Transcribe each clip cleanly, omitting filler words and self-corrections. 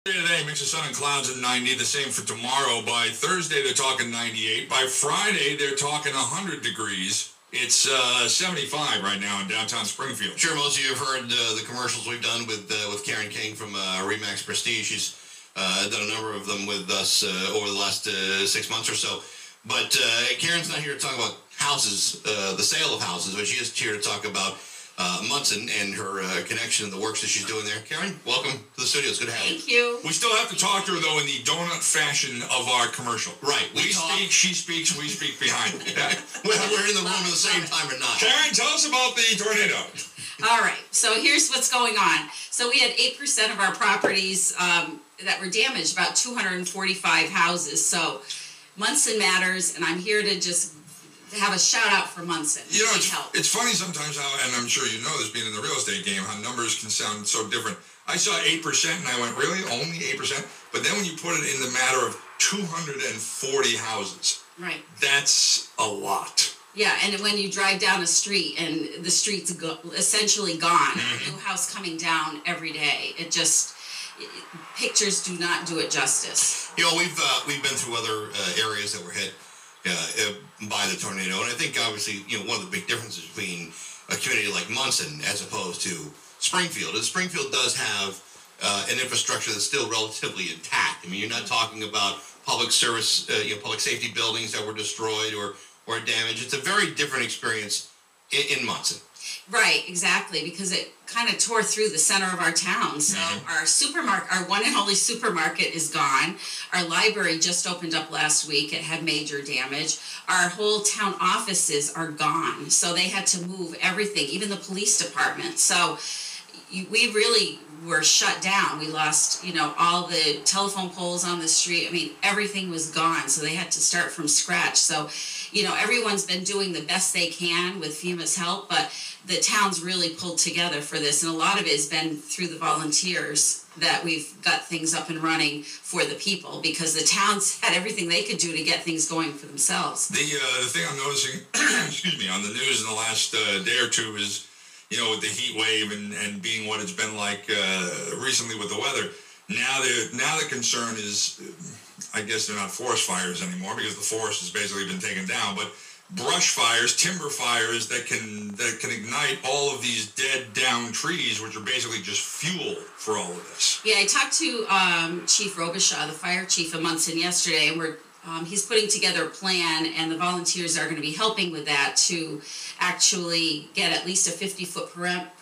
Today, mix of sun and clouds at 90. The same for tomorrow. By Thursday, they're talking 98. By Friday, they're talking 100 degrees. It's 75 right now in downtown Springfield. Sure, most of you have heard the commercials we've done with Karen King from Remax Prestige. She's done a number of them with us over the last 6 months or so. But Karen's not here to talk about houses, the sale of houses, but she is here to talk about Monson and her connection and the works that she's doing there. Karen, welcome to the studio. It's good to have you. Thank you. We still have to talk to her, though, in the donut fashion of our commercial. Right. We speak, she speaks, we speak behind. Yeah. Whether we're in the room at the same time or not. Karen, tell us about the tornado. All right. So here's what's going on. So we had 8% of our properties that were damaged, about 245 houses. So Monson matters, and I'm here to just have a shout out for Monson. You know, it's funny sometimes how, and I'm sure you know this being in the real estate game, how numbers can sound so different. I saw 8% and I went, really? Only 8%? But then when you put it in the matter of 240 houses, right, that's a lot. Yeah, and when you drive down a street and the street's essentially gone, a new house coming down every day, pictures do not do it justice. You know, we've been through other areas that were hit by the tornado, and I think obviously, you know, one of the big differences between a community like Monson as opposed to Springfield is Springfield does have an infrastructure that's still relatively intact. I mean, you're not talking about public service, public safety buildings that were destroyed or damaged. It's a very different experience in Monson. Right, exactly, because it kind of tore through the center of our town. So our supermarket, our one and only supermarket is gone. Our library just opened up last week. It had major damage. Our whole town offices are gone. So they had to move everything, even the police department. So we really were shut down. We lost, all the telephone poles on the street. I mean, everything was gone. So they had to start from scratch. So, everyone's been doing the best they can with FEMA's help, but the town's really pulled together for this. And a lot of it has been through the volunteers that we've got things up and running for the people, because the town's had everything they could do to get things going for themselves. The thing I'm noticing, on the news in the last day or two is, with the heat wave and being what it's been like recently with the weather, now the concern is, I guess they're not forest fires anymore because the forest has basically been taken down, but brush fires, timber fires that can ignite all of these dead down trees, which are basically just fuel for all of this. Yeah, I talked to Chief Robichaud, the fire chief of Monson, yesterday, and he's putting together a plan, and the volunteers are going to be helping with that to actually get at least a 50-foot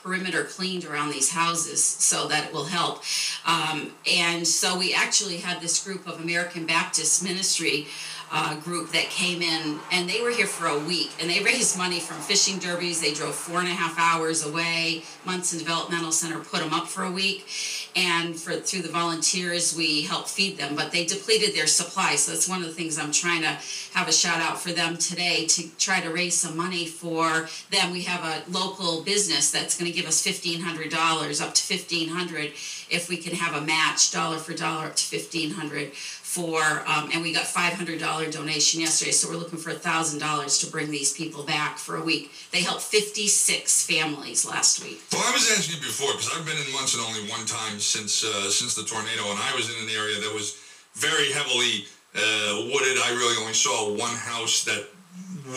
perimeter cleaned around these houses so that it will help. And so we actually had this group of American Baptist Ministry group that came in, and they were here for a week, and they raised money from fishing derbies. They drove 4.5 hours away. Monson Developmental Center put them up for a week, and through the volunteers we helped feed them, but they depleted their supply. So that's one of the things I'm trying to have a shout out for them today, to try to raise some money for them. We have a local business that's going to give us $1,500, up to $1,500, if we can have a match dollar for dollar up to $1,500 and we got $500 donation yesterday, so we're looking for $1,000 to bring these people back for a week. They helped 56 families last week. Well, I was asking you before, because I've been in Monson only one time since the tornado, and I was in an area that was very heavily wooded. I really only saw one house that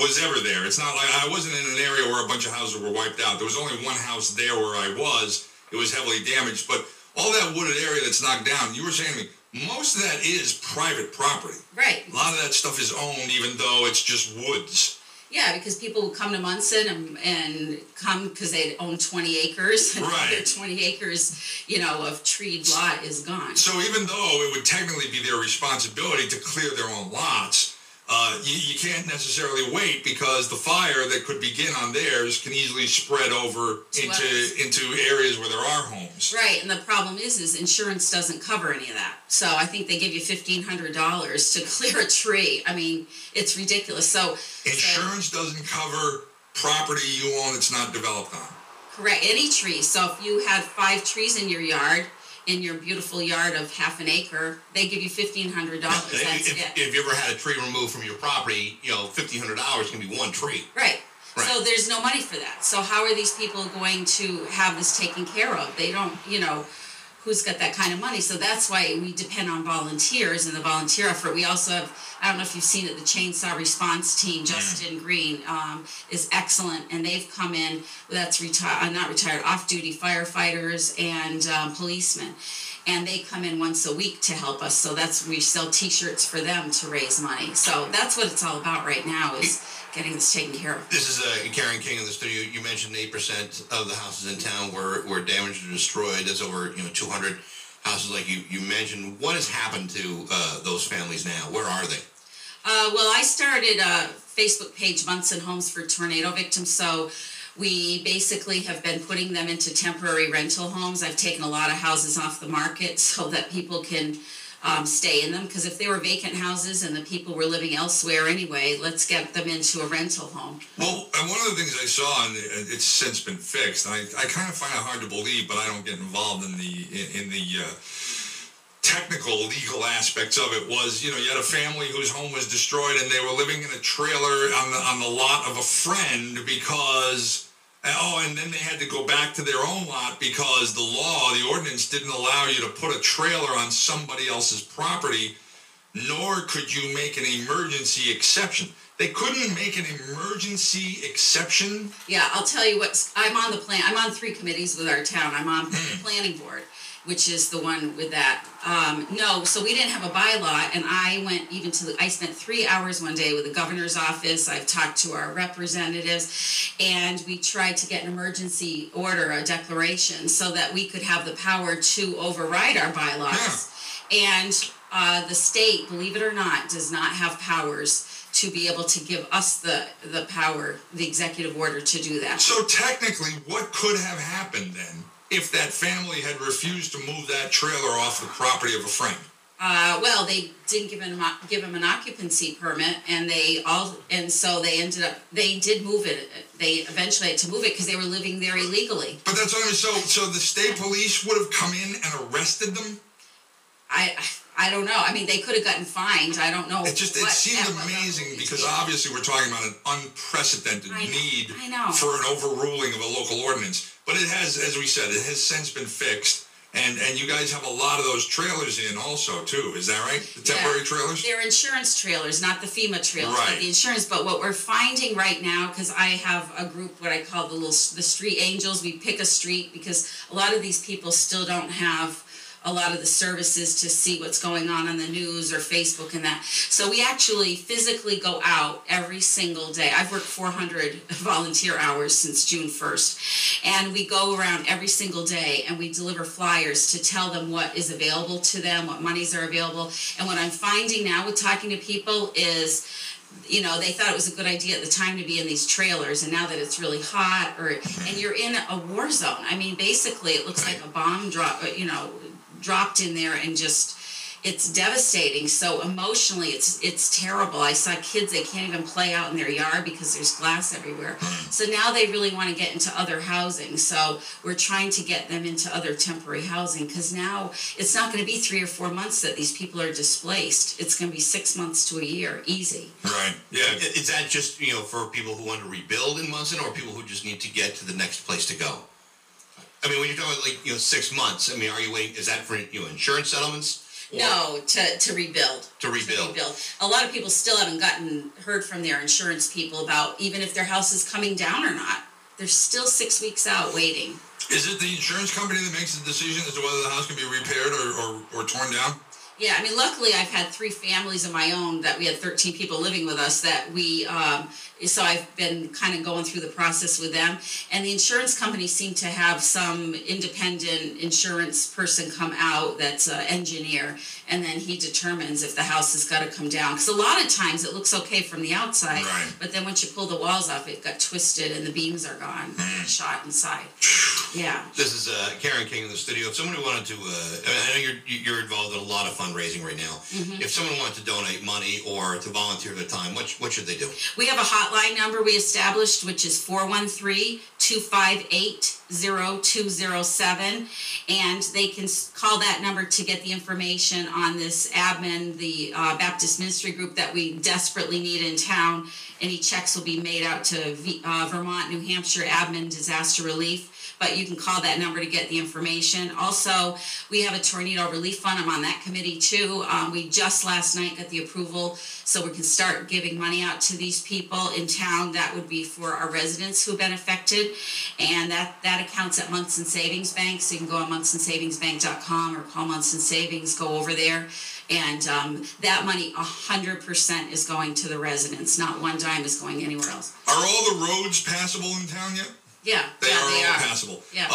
was ever there. It's not like I wasn't in an area where a bunch of houses were wiped out. There was only one house there where I was. It was heavily damaged, but all that wooded area that's knocked down, you were saying to me, most of that is private property. Right. A lot of that stuff is owned, even though it's just woods. Yeah, because people will come to Monson and come because they own 20 acres. And right. Their 20 acres, of treed lot is gone. So even though it would technically be their responsibility to clear their own lots, you can't necessarily wait, because the fire that could begin on theirs can easily spread over into areas where there are homes. Right, and the problem is insurance doesn't cover any of that. So I think they give you $1,500 to clear a tree. I mean, it's ridiculous. So insurance doesn't cover property you own that's not developed on. Correct, any tree. So if you had 5 trees in your yard, in your beautiful yard of half an acre, they give you $1,500. If you ever had a tree removed from your property, $1,500 can be one tree. Right. So there's no money for that. So how are these people going to have this taken care of? They don't, who's got that kind of money. So that's why we depend on volunteers and the volunteer effort. We also have, I don't know if you've seen it, the chainsaw response team, Justin Green, is excellent. And they've come in, that's not retired, off-duty firefighters and policemen. And they come in once a week to help us. So we sell T-shirts for them to raise money. So that's what it's all about right now, is getting this taken care of. This is Karen King in the studio. You mentioned 8% of the houses in town were damaged or destroyed. There's over 200 houses, like you mentioned. What has happened to those families now? Where are they? Well, I started a Facebook page, Monson Homes for Tornado Victims. So we basically have been putting them into temporary rental homes. I've taken a lot of houses off the market so that people can stay in them, because if they were vacant houses and the people were living elsewhere anyway, let's get them into a rental home. Well, and one of the things I saw, and it's since been fixed, and I kind of find it hard to believe, but I don't get involved in the technical legal aspects of it, was, you had a family whose home was destroyed and they were living in a trailer on the lot of a friend because, and then they had to go back to their own lot because the ordinance didn't allow you to put a trailer on somebody else's property, nor could you make an emergency exception. They couldn't make an emergency exception? Yeah, I'll tell you what, I'm on the plan. I'm on 3 committees with our town. I'm on the planning board, which is the one with that. No, so we didn't have a bylaw, and I went even I spent 3 hours one day with the governor's office. I've talked to our representatives, and we tried to get an emergency order, a declaration, so that we could have the power to override our bylaws. Yeah. And the state, believe it or not, does not have powers to be able to give us the power, the executive order to do that. So technically, what could have happened then if that family had refused to move that trailer off the property of a friend? Well, they didn't give him an occupancy permit, and so they did move it. They eventually had to move it because they were living there illegally. But that's what I mean. So the state police would have come in and arrested them? I don't know. I mean, they could have gotten fined. I don't know. It seemed amazing because obviously we're talking about an unprecedented need for an overruling of a local ordinance. But it has, as we said, it has since been fixed. And you guys have a lot of those trailers in also, too. Is that right? The temporary trailers? They're insurance trailers, not the FEMA trailers, right. But the insurance. But what we're finding right now, because I have a group, what I call the street angels. We pick a street because a lot of these people still don't have a lot of the services to see what's going on the news or Facebook and that. So we actually physically go out every single day. I've worked 400 volunteer hours since June 1st. And we go around every single day and we deliver flyers to tell them what is available to them, what monies are available. And what I'm finding now with talking to people is, they thought it was a good idea at the time to be in these trailers, and now that it's really hot, and you're in a war zone. I mean, basically it looks like a bomb dropped in there, and just, it's devastating. So emotionally, it's terrible. I saw kids, they can't even play out in their yard because there's glass everywhere. So now they really want to get into other housing. So we're trying to get them into other temporary housing, because now it's not going to be 3 or 4 months that these people are displaced. It's going to be 6 months to a year, easy. Right. Yeah. Is that just, for people who want to rebuild in Monson, or people who just need to get to the next place to go? I mean, when you're talking about 6 months, I mean, are you waiting? Is that for insurance settlements? No, to rebuild. To rebuild. A lot of people still haven't heard from their insurance people about even if their house is coming down or not. They're still 6 weeks out waiting. Is it the insurance company that makes the decision as to whether the house can be repaired or torn down? Yeah, I mean, luckily I've had 3 families of my own that we had 13 people living with us that we, so I've been kind of going through the process with them. And the insurance company seemed to have some independent insurance person come out that's an engineer, and then he determines if the house has got to come down. Because a lot of times it looks okay from the outside, right. But then once you pull the walls off, it got twisted and the beams are gone, shot inside. Yeah. This is Karen King in the studio. If someone wanted to, I know you're involved in a lot of fundraising right now. Mm-hmm. If someone wanted to donate money or to volunteer their time, what should they do? We have a hotline number we established, which is 413-258-0207, and they can call that number to get the information on this admin, the Baptist ministry group that we desperately need in town. Any checks will be made out to Vermont, New Hampshire Admin Disaster Relief. but you can call that number to get the information. Also, we have a tornado relief fund. I'm on that committee too. We just last night got the approval so we can start giving money out to these people in town. That would be for our residents who've been affected, and that account's at Monson Savings Bank, so you can go on monsonsavingsbank.com or call Monson Savings, go over there, and that money 100% is going to the residents. Not one dime is going anywhere else. Are all the roads passable in town yet? Yeah, they are passable. Yeah.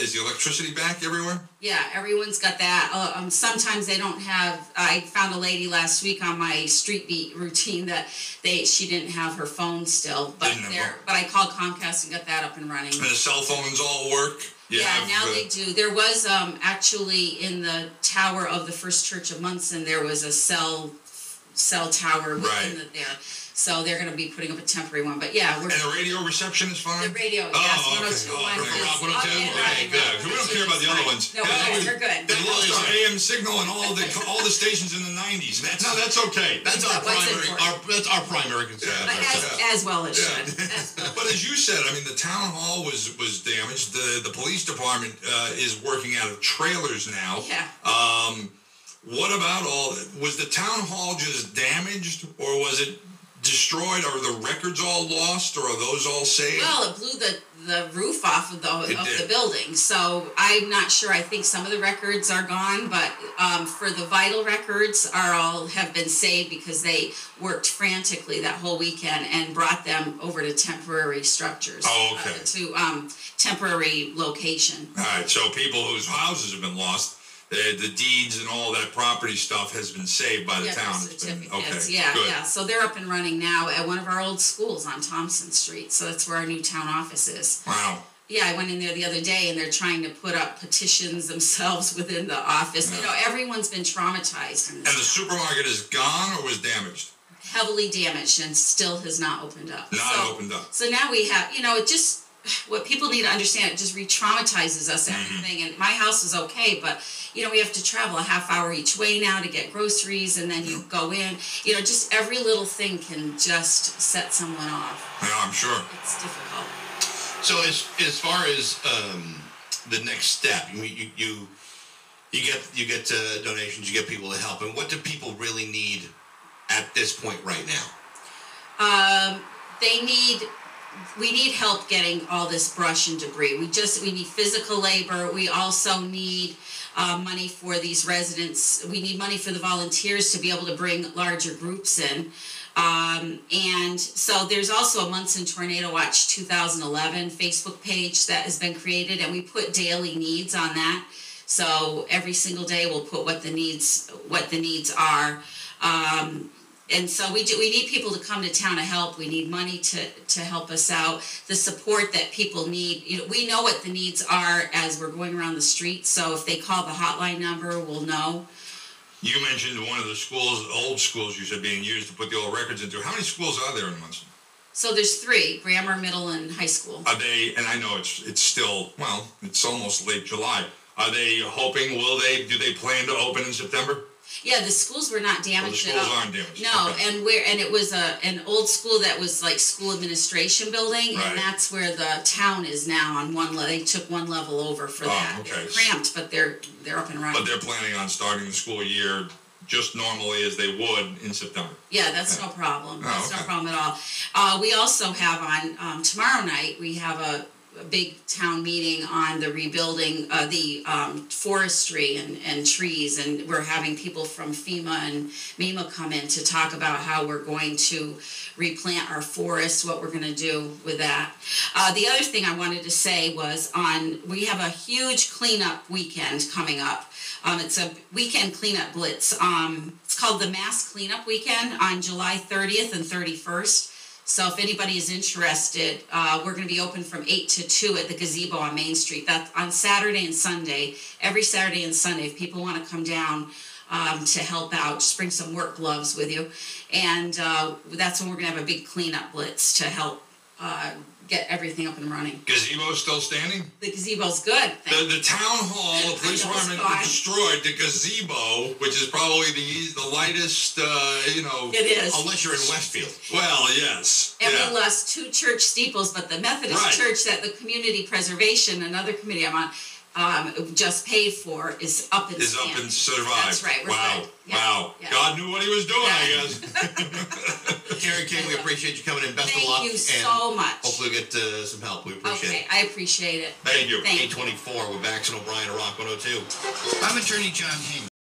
Is the electricity back everywhere? Yeah, everyone's got that. Sometimes they don't have. I found a lady last week on my street beat routine that she didn't have her phone still, but I called Comcast and got that up and running. And the cell phones all work. Now they do. There was actually in the tower of the First Church of Monson, there was a cell tower within there. So they're going to be putting up a temporary one, but yeah. And the radio reception is fine? The radio, yes, 102.1. Okay, good. We don't care about the other ones. No, we're good. They lost our AM signal and all the stations in the 90s. That's okay. That's our primary concern. As well as should. But as you said, I mean, the town hall was damaged. The police department is working out of trailers now. Yeah. What about was the town hall just damaged, or was it destroyed? Are the records all lost, or are those all saved? Well, it blew the roof off of the building, so I'm not sure. I think some of the records are gone, but for the vital records have been saved because they worked frantically that whole weekend and brought them over to temporary structures. Oh, okay. To temporary location. All right, so people whose houses have been lost, the deeds and all that property stuff has been saved by the town. Certificates. Yeah. So they're up and running now at one of our old schools on Thompson Street. So that's where our new town office is. Wow. Yeah, I went in there the other day, and they're trying to put up petitions themselves within the office. Yeah. Everyone's been traumatized. And the supermarket is gone or was damaged? Heavily damaged and still has not opened up. Opened up. So now we have, it just, what people need to understand, it just re-traumatizes us, everything. And my house is okay, but we have to travel a half hour each way now to get groceries, and then you go in. Just every little thing can just set someone off. Yeah, I'm sure. It's difficult. So as far as the next step, you get donations, you get people to help, and what do people really need at this point right now? We need help getting all this brush and debris. We need physical labor. We also need money for these residents. We need money for the volunteers to be able to bring larger groups in. And so there's also a Monson Tornado Watch 2011 Facebook page that has been created, and we put daily needs on that. So every single day we'll put what the needs are. And so we need people to come to town to help. We need money to help us out. The support that people need. We know what the needs are as we're going around the street. So if they call the hotline number, we'll know. You mentioned one of the schools, old schools you said being used to put the old records into. How many schools are there in Monson? So there's 3, grammar, middle, and high school. Are they, and I know it's still, it's almost late July. Are they hoping, do they plan to open in September? Yeah, the schools were not damaged at all. The schools aren't damaged. No, okay. and it was an old school that was like school administration building, right. And that's where the town is now on one level. They took one level over for that. Okay. They're cramped, but they're up and running. But they're planning on starting the school year just normally as they would in September. Yeah, that's no problem. That's no problem at all. We also have on tomorrow night, we have a big town meeting on the rebuilding the forestry and trees, and we're having people from FEMA and MEMA come in to talk about how we're going to replant our forests, what we're going to do with that. The other thing I wanted to say was we have a huge cleanup weekend coming up. It's a weekend cleanup blitz. It's called the Mass Cleanup Weekend on July 30th and 31st. So if anybody is interested, we're going to be open from 8 to 2 at the gazebo on Main Street. That's on Saturday and Sunday. Every Saturday and Sunday, if people want to come down to help out, just bring some work gloves with you. And that's when we're going to have a big cleanup blitz to help get everything up and running. Gazebo's still standing? The gazebo's good. The town hall, the police department destroyed the gazebo, which is probably the lightest, It is. Unless you're in Westfield. Well, yes. And we lost 2 church steeples, but the Methodist church that the community preservation, another committee I'm on, just paid for is up and is standing. up and survived. That's right. We're wow. good. Yeah. Wow. Yeah. God knew what he was doing, I guess. Karen King, we appreciate you coming in. Best of luck. Thank you so much. Hopefully we get some help. We appreciate it. I appreciate it. Thank you. Thank you. 824 with Bax and O'Brien Rock 102. I'm attorney John Hamer.